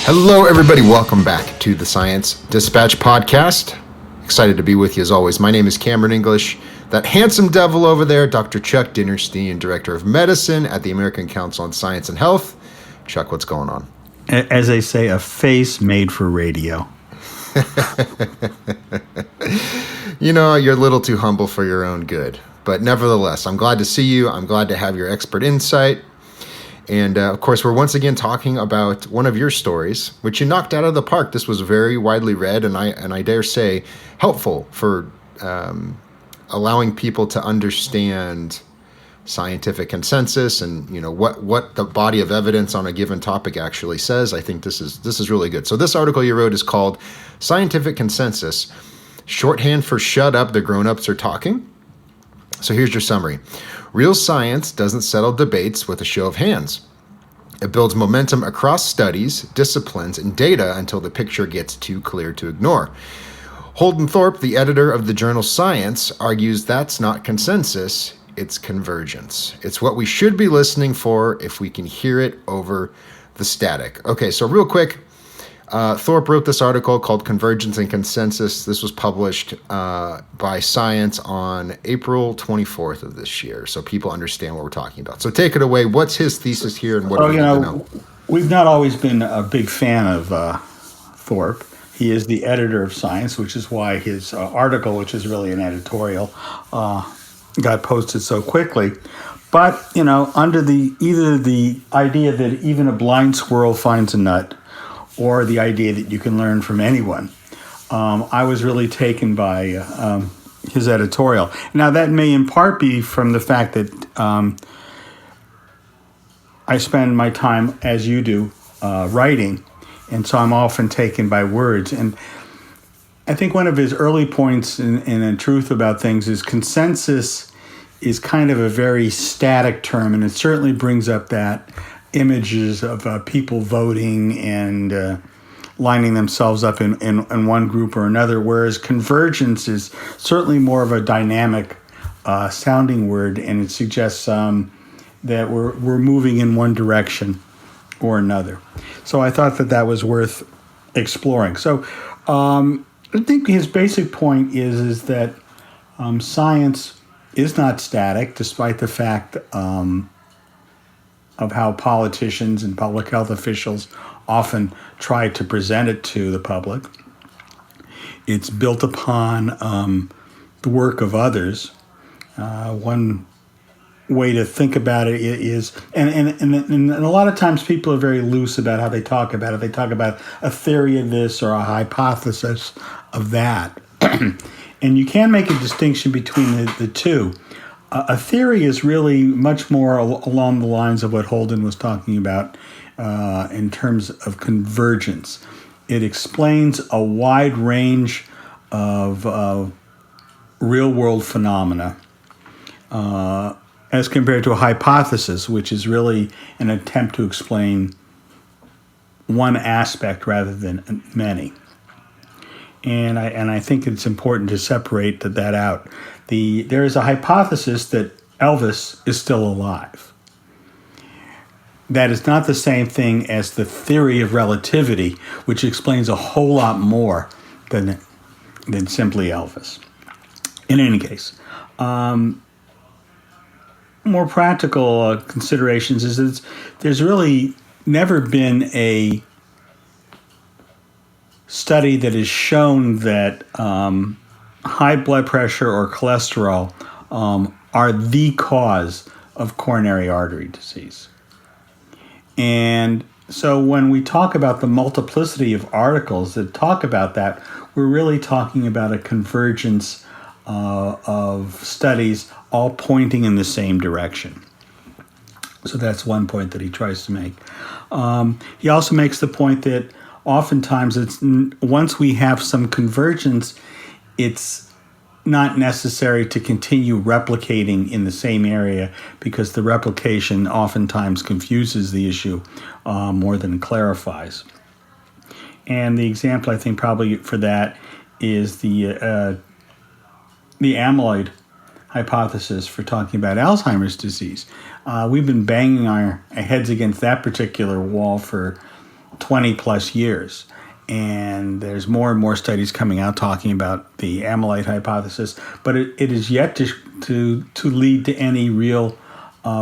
Hello, everybody. Welcome back to the Science Dispatch Podcast. Excited to be with you as always. My name is Cameron English. That handsome devil over there, Dr. Chuck Dinnerstein, Director of Medicine at the American Council on Science and Health. Chuck, what's going on? As they say, a face made for radio. You know, you're a little too humble for your own good. But nevertheless, I'm glad to see you. I'm glad to have your expert insight. And, of course, we're once again talking about one of your stories, which you knocked out of the park. This was very widely read, and I dare say helpful for allowing people to understand scientific consensus and, you know, what the body of evidence on a given topic actually says. I think this is really good. So this article you wrote is called Scientific Consensus, Shorthand for Shut Up, the Grown-Ups Are Talking. So here's your summary. Real science doesn't settle debates with a show of hands. It builds momentum across studies, disciplines, and data until the picture gets too clear to ignore. Holden Thorpe, the editor of the journal Science, argues that's not consensus, it's convergence. It's what we should be listening for if we can hear it over the static. Okay, so real quick, Thorpe wrote this article called Convergence and Consensus. This was published by Science on April 24th of this year, so people understand what we're talking about. So take it away. What's his thesis here, and what do we need to know? We've not always been a big fan of Thorpe. He is the editor of Science, which is why his article, which is really an editorial, got posted so quickly. But, you know, under either the idea that even a blind squirrel finds a nut, or the idea that you can learn from anyone, I was really taken by his editorial. Now, that may in part be from the fact that I spend my time, as you do, writing, and so I'm often taken by words. And I think one of his early points in the truth about things is consensus is kind of a very static term, and it certainly brings up that images of people voting and lining themselves up in one group or another, whereas convergence is certainly more of a dynamic sounding word, and it suggests that we're moving in one direction or another. So I thought that was worth exploring. So I think his basic point is that science is not static, despite the fact of how politicians and public health officials often try to present it to the public. It's built upon the work of others. One way to think about it is, and a lot of times people are very loose about how they talk about it. They talk about a theory of this or a hypothesis of that. And you can make a distinction between the two. A theory is really much more along the lines of what Holden was talking about in terms of convergence. It explains a wide range of real-world phenomena as compared to a hypothesis, which is really an attempt to explain one aspect rather than many. And I think it's important to separate that out. There is a hypothesis that Elvis is still alive. That is not the same thing as the theory of relativity, which explains a whole lot more than simply Elvis. In any case, more practical considerations is that there's really never been a study that has shown that high blood pressure or cholesterol are the cause of coronary artery disease. And so when we talk about the multiplicity of articles that talk about that, we're really talking about a convergence of studies all pointing in the same direction. So that's one point that he tries to make. He also makes the point that oftentimes once we have some convergence, it's not necessary to continue replicating in the same area because the replication oftentimes confuses the issue more than clarifies. And the example I think probably for that is the amyloid hypothesis for talking about Alzheimer's disease. We've been banging our heads against that particular wall for 20 plus years. And there's more and more studies coming out talking about the amylite hypothesis, but it is yet to lead to any real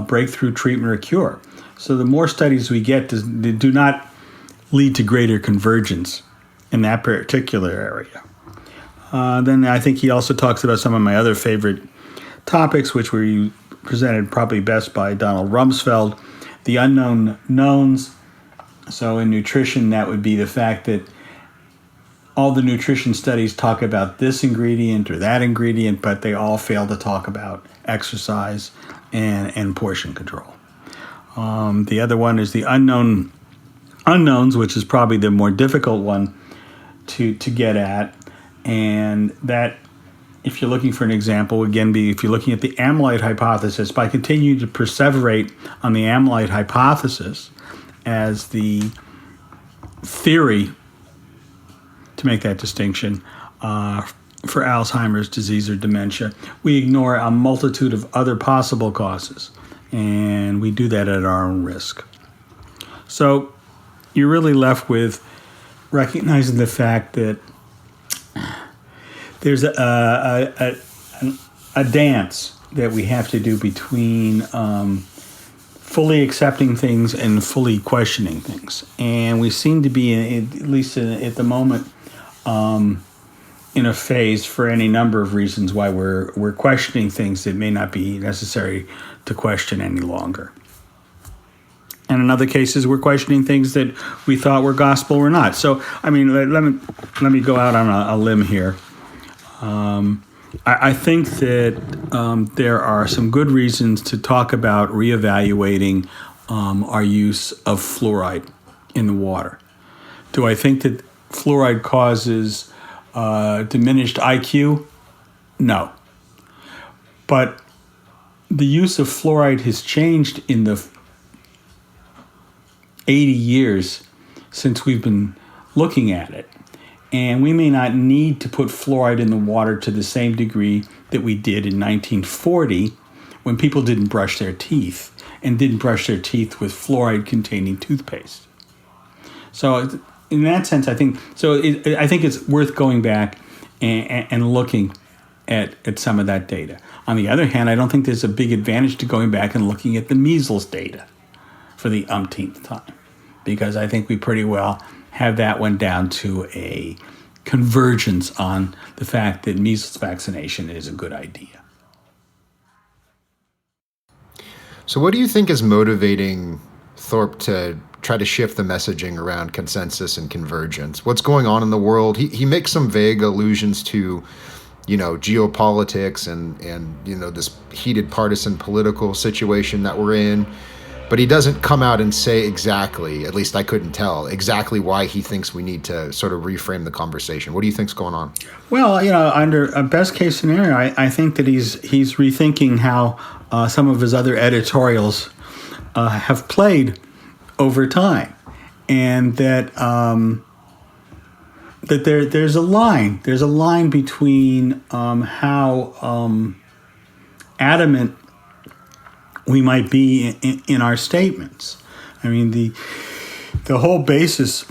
breakthrough treatment or cure. So the more studies we get do not lead to greater convergence in that particular area. Then I think he also talks about some of my other favorite topics, which were presented probably best by Donald Rumsfeld, the unknown knowns. So in nutrition, that would be the fact that all the nutrition studies talk about this ingredient or that ingredient, but they all fail to talk about exercise and portion control. The other one is the unknowns, which is probably the more difficult one to get at. And that, if you're looking for an example, again, if you're looking at the amylite hypothesis, by continuing to perseverate on the amylite hypothesis as the theory, to make that distinction, for Alzheimer's disease or dementia, we ignore a multitude of other possible causes, and we do that at our own risk. So you're really left with recognizing the fact that there's a dance that we have to do between fully accepting things and fully questioning things. And we seem to be, at least at the moment, in a phase for any number of reasons why we're questioning things that may not be necessary to question any longer. And in other cases, we're questioning things that we thought were gospel or not. So, I mean, let me go out on a limb here. I think that there are some good reasons to talk about reevaluating our use of fluoride in the water. Do I think that fluoride causes diminished IQ? No. But the use of fluoride has changed in the 80 years since we've been looking at it. And we may not need to put fluoride in the water to the same degree that we did in 1940 when people didn't brush their teeth and didn't brush their teeth with fluoride-containing toothpaste. So in that sense, I think it's worth going back and looking at some of that data. On the other hand, I don't think there's a big advantage to going back and looking at the measles data for the umpteenth time, because I think we pretty well have that one down to a convergence on the fact that measles vaccination is a good idea. So what do you think is motivating Thorpe to try to shift the messaging around consensus and convergence? What's going on in the world? He makes some vague allusions to, geopolitics and this heated partisan political situation that we're in. But he doesn't come out and say exactly, at least I couldn't tell, exactly why he thinks we need to sort of reframe the conversation. What do you think's going on? Well, under a best case scenario, I think that he's rethinking how some of his other editorials have played over time, and that there's a line between how adamant we might be in our statements. I mean, the whole basis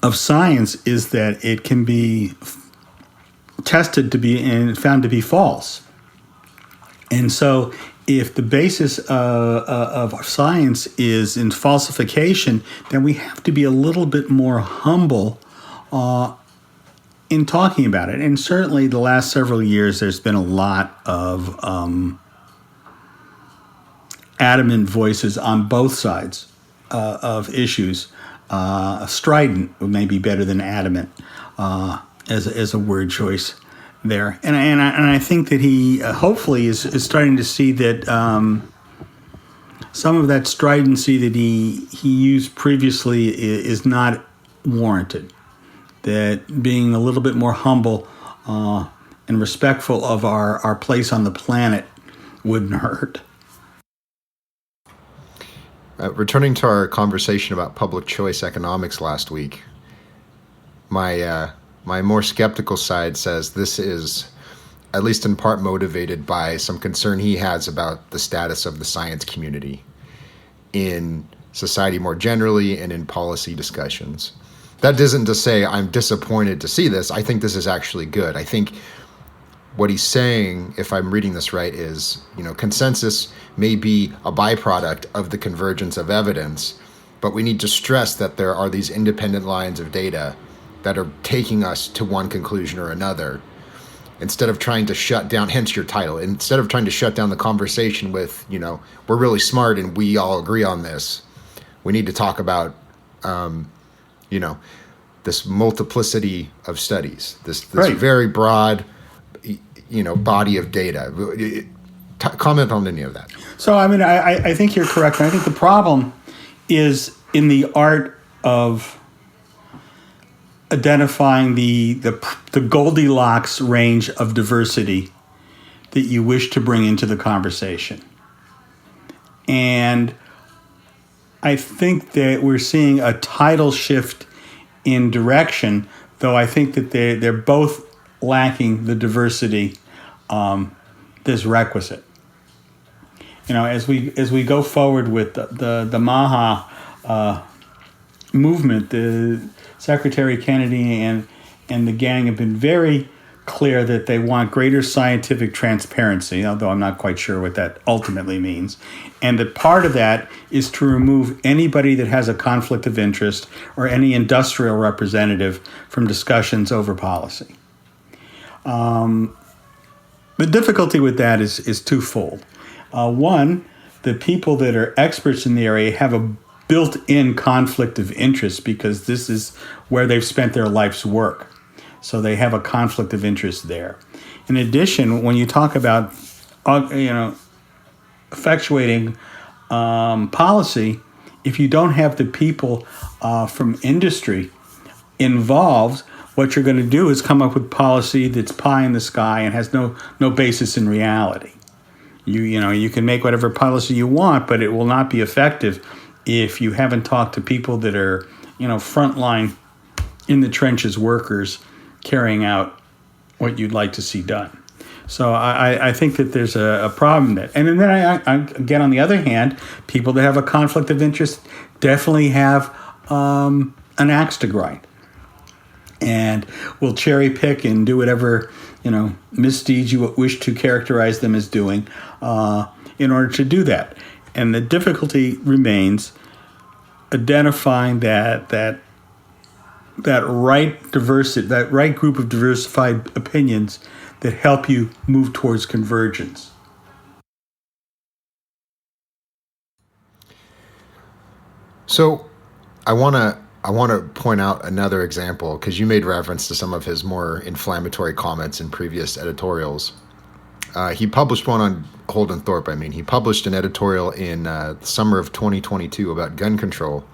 of science is that it can be tested to be and found to be false. And so if the basis of science is in falsification, then we have to be a little bit more humble in talking about it. And certainly the last several years, there's been a lot of adamant voices on both sides of issues. Strident may be better than adamant as a word choice there. And I think that he hopefully is starting to see that some of that stridency that he used previously is not warranted. That being a little bit more humble and respectful of our place on the planet wouldn't hurt. Returning to our conversation about public choice economics last week, my more skeptical side says this is at least in part motivated by some concern he has about the status of the science community in society more generally and in policy discussions. That isn't to say I'm disappointed to see this. I think this is actually good. I think what he's saying, if I'm reading this right, is, consensus may be a byproduct of the convergence of evidence, but we need to stress that there are these independent lines of data that are taking us to one conclusion or another. Instead of trying to shut down, hence your title, instead of trying to shut down the conversation with, we're really smart and we all agree on this, we need to talk about, this multiplicity of studies, this Right. very broad, body of data. Comment on any of that. So, I think you're correct. I think the problem is in the art of identifying the Goldilocks range of diversity that you wish to bring into the conversation. And I think that we're seeing a tidal shift in direction, though I think that they're both lacking the diversity that's requisite. As we go forward with the Maha movement, the Secretary Kennedy and the gang have been very clear that they want greater scientific transparency, although I'm not quite sure what that ultimately means. And that part of that is to remove anybody that has a conflict of interest or any industrial representative from discussions over policy. The difficulty with that is twofold. One, the people that are experts in the area have a built-in conflict of interest because this is where they've spent their life's work. So they have a conflict of interest there. In addition, when you talk about, effectuating policy, if you don't have the people from industry involved, what you're going to do is come up with policy that's pie in the sky and has no basis in reality. You can make whatever policy you want, but it will not be effective if you haven't talked to people that are, frontline in the trenches workers carrying out what you'd like to see done. So I think that there's a problem there. And then again, on the other hand, people that have a conflict of interest definitely have an axe to grind. And will cherry pick and do whatever, misdeeds you wish to characterize them as doing in order to do that. And the difficulty remains identifying that right group of diversified opinions that help you move towards convergence. So I want to point out another example, because you made reference to some of his more inflammatory comments in previous editorials. He published one on Holden Thorpe. He published an editorial in the summer of 2022 about gun control.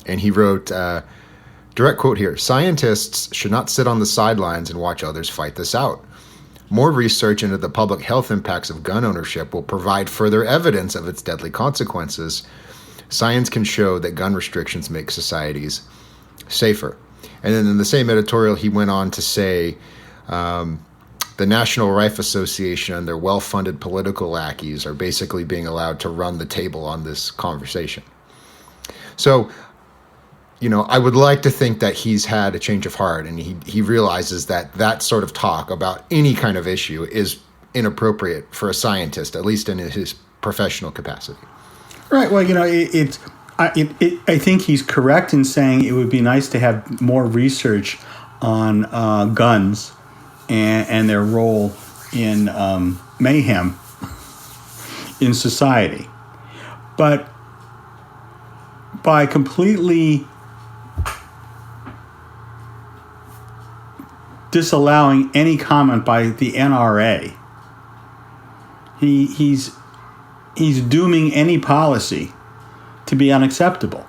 And he wrote, direct quote here, "Scientists should not sit on the sidelines and watch others fight this out. More research into the public health impacts of gun ownership will provide further evidence of its deadly consequences. Science can show that gun restrictions make societies safer." And then in the same editorial, he went on to say, the National Rifle Association and their well-funded political lackeys are basically being allowed to run the table on this conversation. So, I would like to think that he's had a change of heart and he realizes that sort of talk about any kind of issue is inappropriate for a scientist, at least in his professional capacity. Right. Well, I think he's correct in saying it would be nice to have more research on guns and their role in mayhem in society. But by completely disallowing any comment by the NRA, he's dooming any policy to be unacceptable.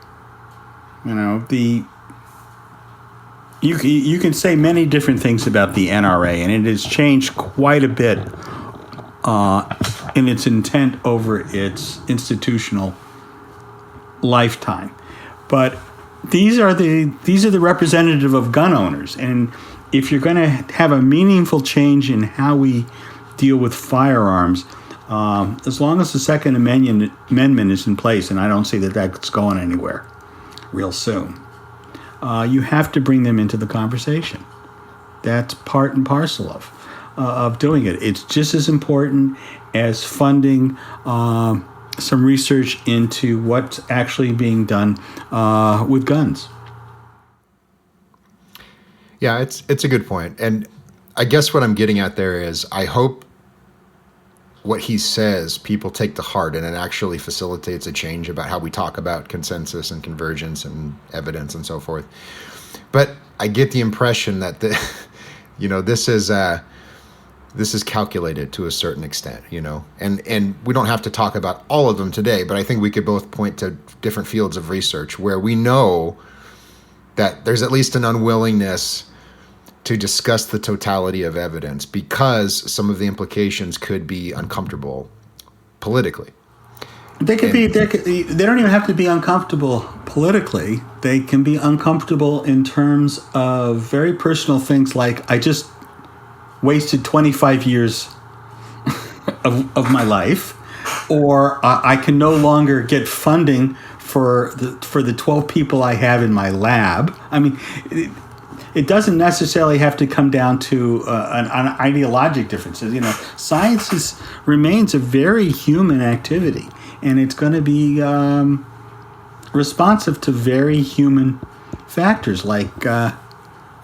You can say many different things about the NRA, and it has changed quite a bit in its intent over its institutional lifetime. But these are the representative of gun owners, and if you're going to have a meaningful change in how we deal with firearms, As long as the Second Amendment is in place, and I don't see that that's going anywhere real soon, you have to bring them into the conversation. That's part and parcel of doing it. It's just as important as funding some research into what's actually being done with guns. Yeah, it's a good point. And I guess what I'm getting at there is I hope what he says people take to heart, and it actually facilitates a change about how we talk about consensus and convergence and evidence and so forth. But I get the impression that this is calculated to a certain extent, and we don't have to talk about all of them today, but I think we could both point to different fields of research where we know that there's at least an unwillingness to discuss the totality of evidence because some of the implications could be uncomfortable politically. They don't even have to be uncomfortable politically. They can be uncomfortable in terms of very personal things like, I just wasted 25 years of my life, or I can no longer get funding for the 12 people I have in my lab. I mean, it doesn't necessarily have to come down to an ideologic differences. Science remains a very human activity, and it's going to be responsive to very human factors like, how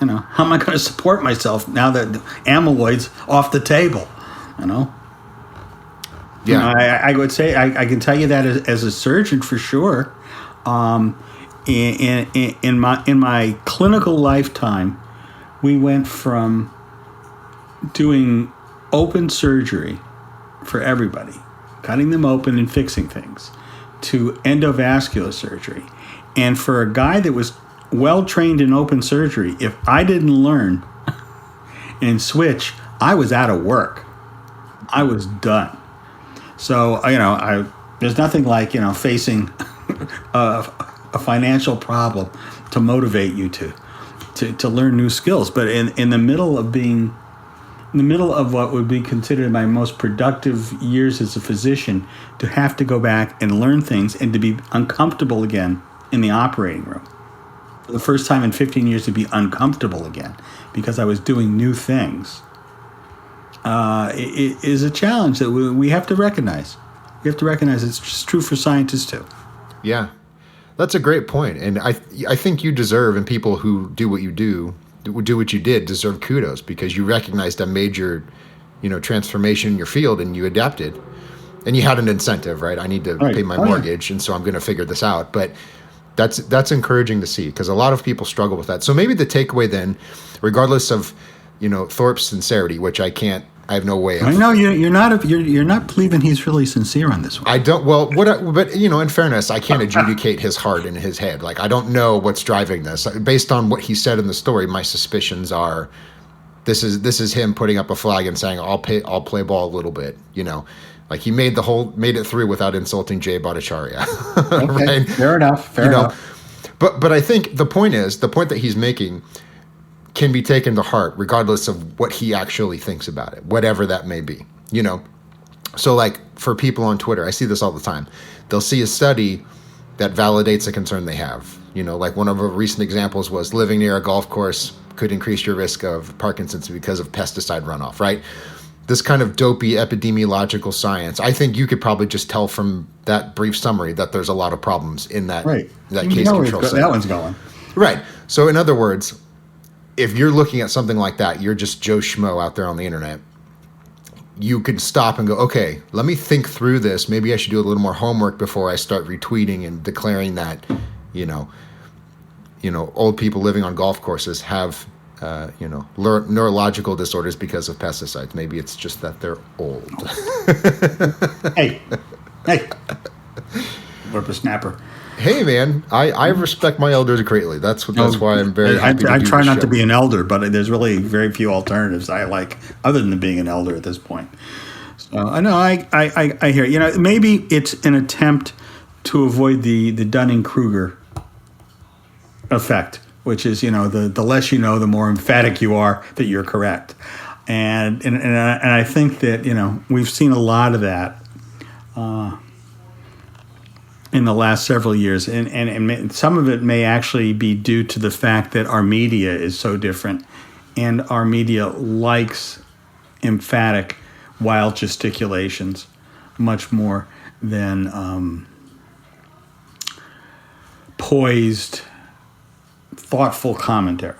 am I going to support myself now that amyloid's off the table? Yeah, I would say I can tell you that as a surgeon for sure. In my clinical lifetime, we went from doing open surgery for everybody, cutting them open and fixing things, to endovascular surgery. And for a guy that was well trained in open surgery, if I didn't learn and switch, I was out of work. I was done. So there's nothing like facing a financial problem to motivate you to learn new skills. But in the middle of what would be considered my most productive years as a physician, to have to go back and learn things and to be uncomfortable again in the operating room. For the first time in 15 years, to be uncomfortable again because I was doing new things, it is a challenge that we have to recognize. We have to recognize it's just true for scientists too. Yeah. That's a great point. And I think you deserve, and people who do what you do what you did, deserve kudos because you recognized a major, transformation in your field and you adapted. And you had an incentive, right? I need to pay my mortgage, and so I'm going to figure this out. But that's encouraging to see because a lot of people struggle with that. So maybe the takeaway then, regardless of, Thorpe's sincerity, which I have no way of. I know you're not believing he's really sincere on this one. I don't. Well, but in fairness, I can't adjudicate his heart in his head. Like I don't know what's driving this. Based on what he said in the story, my suspicions are, this is him putting up a flag and saying, I'll play ball a little bit. Like he made it through without insulting Jay Bhattacharya. Okay, right? Fair enough. But I think the point that he's making can be taken to heart regardless of what he actually thinks about it, whatever that may be, So like for people on Twitter, I see this all the time. They'll see a study that validates a concern they have. Like one of our recent examples was living near a golf course could increase your risk of Parkinson's because of pesticide runoff, right? This kind of dopey epidemiological science. I think you could probably just tell from that brief summary that there's a lot of problems in that case control study. That one's going. Right. So in other words, if you're looking at something like that, you're just Joe Schmo out there on the internet. You could stop and go, okay, let me think through this. Maybe I should do a little more homework before I start retweeting and declaring that, old people living on golf courses have, neurological disorders because of pesticides. Maybe it's just that they're old. Hey, whippersnapper. Hey man, I respect my elders greatly. That's why I'm very happy. I try not to be an elder, but there's really very few alternatives I like other than being an elder at this point. So I know I hear. Maybe it's an attempt to avoid the Dunning-Kruger effect, which is the less you know, the more emphatic you are that you're correct. And I think that, we've seen a lot of that in the last several years, and some of it may actually be due to the fact that our media is so different, and our media likes emphatic, wild gesticulations much more than poised, thoughtful commentary.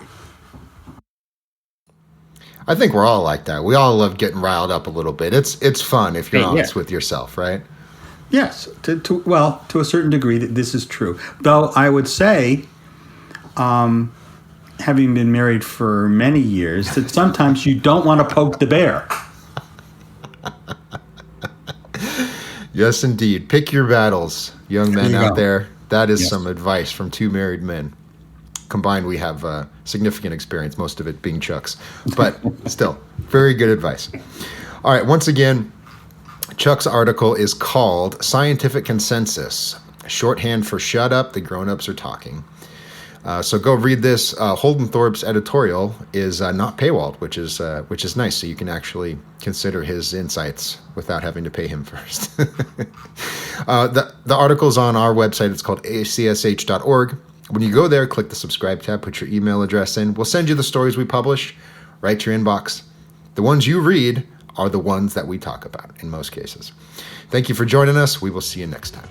I think we're all like that. We all love getting riled up a little bit. It's fun if you're honest with yourself, right? Yes, to a certain degree, that this is true. Though I would say, having been married for many years, that sometimes you don't want to poke the bear. Yes, indeed. Pick your battles, young men out there. That is Yes. some advice from two married men. Combined, we have significant experience, most of it being Chuck's. But still, very good advice. All right, once again, Chuck's article is called Scientific Consensus, shorthand for Shut Up, the Grown-Ups Are Talking. So go read this. Holden Thorpe's editorial is not paywalled, which is nice. So you can actually consider his insights without having to pay him first. The article's on our website. It's called acsh.org. When you go there, click the subscribe tab, put your email address in. We'll send you the stories we publish right to your inbox. The ones you read are the ones that we talk about in most cases. Thank you for joining us. We will see you next time.